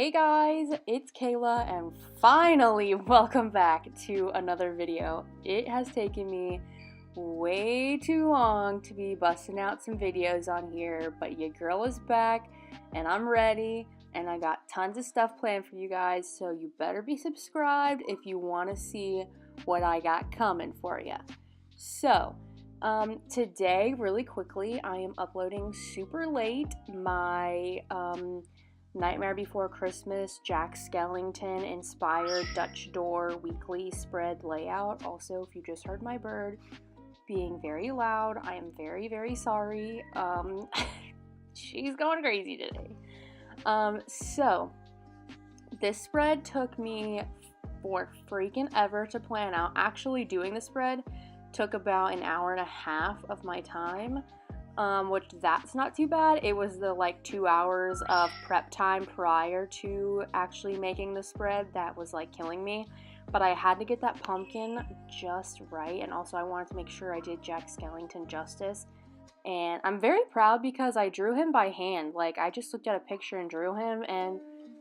Hey guys, it's Kayla and finally welcome back to another video. It has taken me way too long to be busting out some videos on here, but your girl is back and I'm ready and I got tons of stuff planned for you guys, so you better be subscribed if you want to see what I got coming for you. So, today, really quickly, I am uploading super late my Nightmare Before Christmas Jack Skellington inspired Dutch door weekly spread layout. Also, if you just heard my bird being very loud, I am very, very sorry. She's going crazy today. So this spread took me for freaking ever to plan out. Actually doing the spread took about an hour and a half of my time. Which that's not too bad. It was the 2 hours of prep time prior to actually making the spread that was killing me. But I had to get that pumpkin just right, and also I wanted to make sure I did Jack Skellington justice. And I'm very proud because I drew him by hand. I just looked at a picture and drew him, and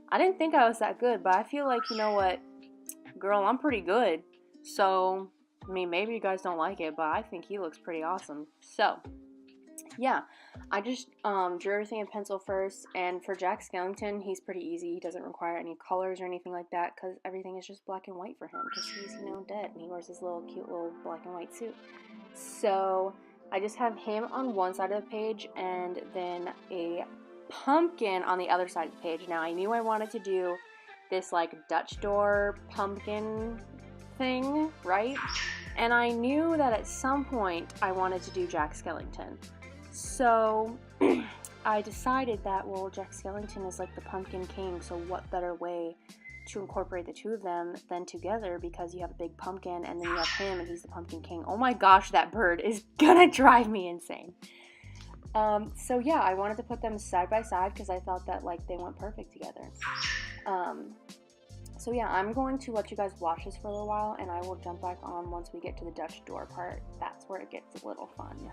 I didn't think I was that good, but I feel like, you know what, girl, I'm pretty good. So, I mean, maybe you guys don't like it, but I think he looks pretty awesome. So, yeah, I just drew everything in pencil first, and for Jack Skellington, he's pretty easy. He doesn't require any colors or anything like that, because everything is just black and white for him, because he's, dead, and he wears his cute little black and white suit. So, I just have him on one side of the page, and then a pumpkin on the other side of the page. Now, I knew I wanted to do this, Dutch door pumpkin thing, right? And I knew that at some point, I wanted to do Jack Skellington. So, I decided that, well, Jack Skellington is the Pumpkin King, so what better way to incorporate the two of them than together, because you have a big pumpkin, and then you have him, and he's the Pumpkin King. Oh my gosh, that bird is gonna drive me insane. So yeah, I wanted to put them side by side, because I thought that, they went perfect together. So yeah, I'm going to let you guys watch this for a little while, and I will jump back on once we get to the Dutch door part. That's where it gets a little fun.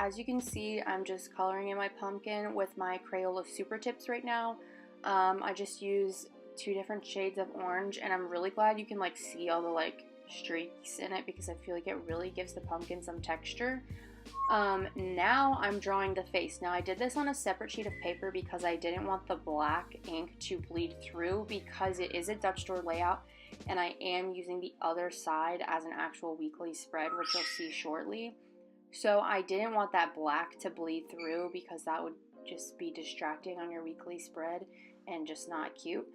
as you can see, I'm just coloring in my pumpkin with my Crayola Supertips right now. I just use 2 different shades of orange, and I'm really glad you can like see all the like streaks in it because I feel like it really gives the pumpkin some texture. Now I'm drawing the face. Now I did this on a separate sheet of paper because I didn't want the black ink to bleed through, because it is a Dutch door layout and I am using the other side as an actual weekly spread, which you'll see shortly. So I didn't want that black to bleed through because that would just be distracting on your weekly spread and just not cute.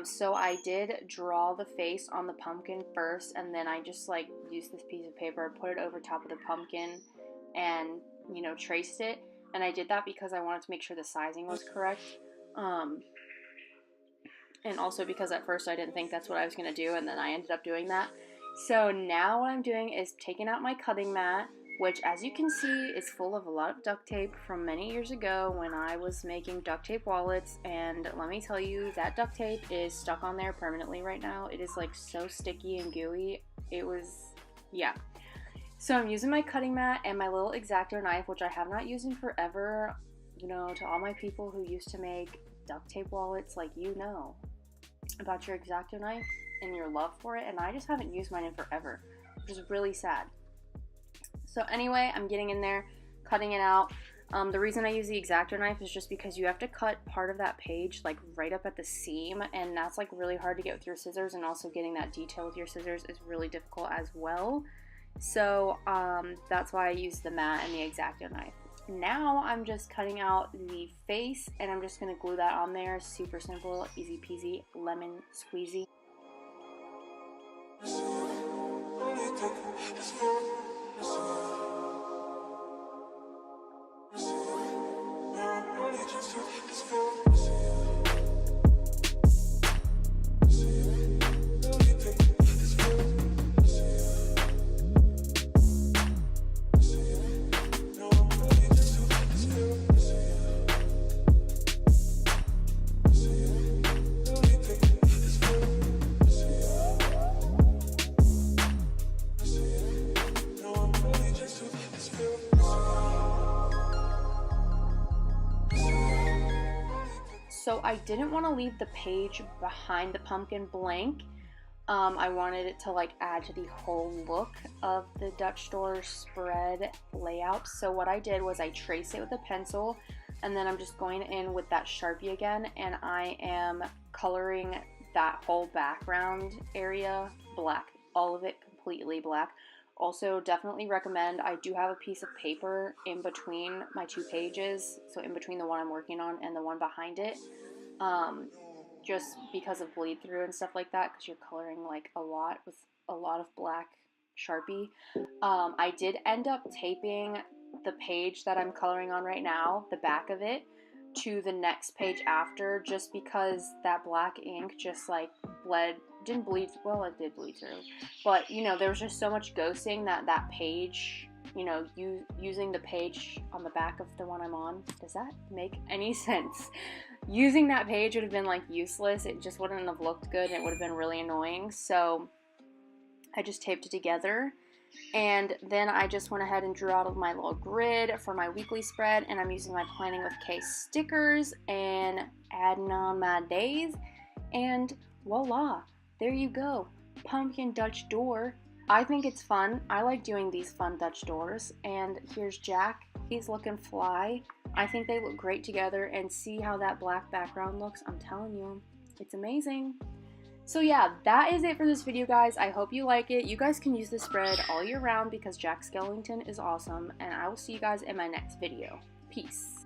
So I did draw the face on the pumpkin first, and then I just like used this piece of paper, put it over top of the pumpkin, and you know, traced it. And I did that because I wanted to make sure the sizing was correct, and also because at first I didn't think that's what I was going to do, and then I ended up doing that. So now what I'm doing is taking out my cutting mat, which as you can see is full of a lot of duct tape from many years ago when I was making duct tape wallets, and let me tell you, that duct tape is stuck on there permanently right now. It is like so sticky and gooey. It was, yeah. So I'm using my cutting mat and my little X-Acto knife, which I have not used in forever. You know, to all my people who used to make duct tape wallets, like, you know about your X-Acto knife and your love for it, and I just haven't used mine in forever, which is really sad. So anyway, I'm getting in there, cutting it out. The reason I use the X-Acto knife is just because you have to cut part of that page like right up at the seam, and that's like really hard to get with your scissors, and also getting that detail with your scissors is really difficult as well. So that's why I use the mat and the X-Acto knife. Now I'm just cutting out the face, and I'm just going to glue that on there. Super simple, easy peasy, lemon squeezy. So I didn't want to leave the page behind the pumpkin blank. I wanted it to like add to the whole look of the Dutch door spread layout. So what I did was I traced it with a pencil, and then I'm just going in with that Sharpie again, and I am coloring that whole background area black, all of it completely black. Also, definitely recommend, I do have a piece of paper in between my 2 pages, so in between the one I'm working on and the one behind it, just because of bleed through and stuff like that, because you're coloring like a lot with a lot of black Sharpie. I did end up taping the page that I'm coloring on right now, the back of it, to the next page after, just because that black ink just like didn't bleed, well, it did bleed through, but you know, there was just so much ghosting that page, you know, using the page on the back of the one I'm on, does that make any sense? Using that page would have been like useless. It just wouldn't have looked good, and it would have been really annoying. So I just taped it together, and then I just went ahead and drew out my little grid for my weekly spread, and I'm using my Planning with K stickers and adding on my days, and voila, there you go, pumpkin Dutch door. I think it's fun. I like doing these fun Dutch doors, and here's Jack. He's looking fly. I think they look great together, and see how that black background looks. I'm telling you, it's amazing. So yeah, that is it for this video, guys. I hope you like it. You guys can use this spread all year round because Jack Skellington is awesome, and I will see you guys in my next video. Peace.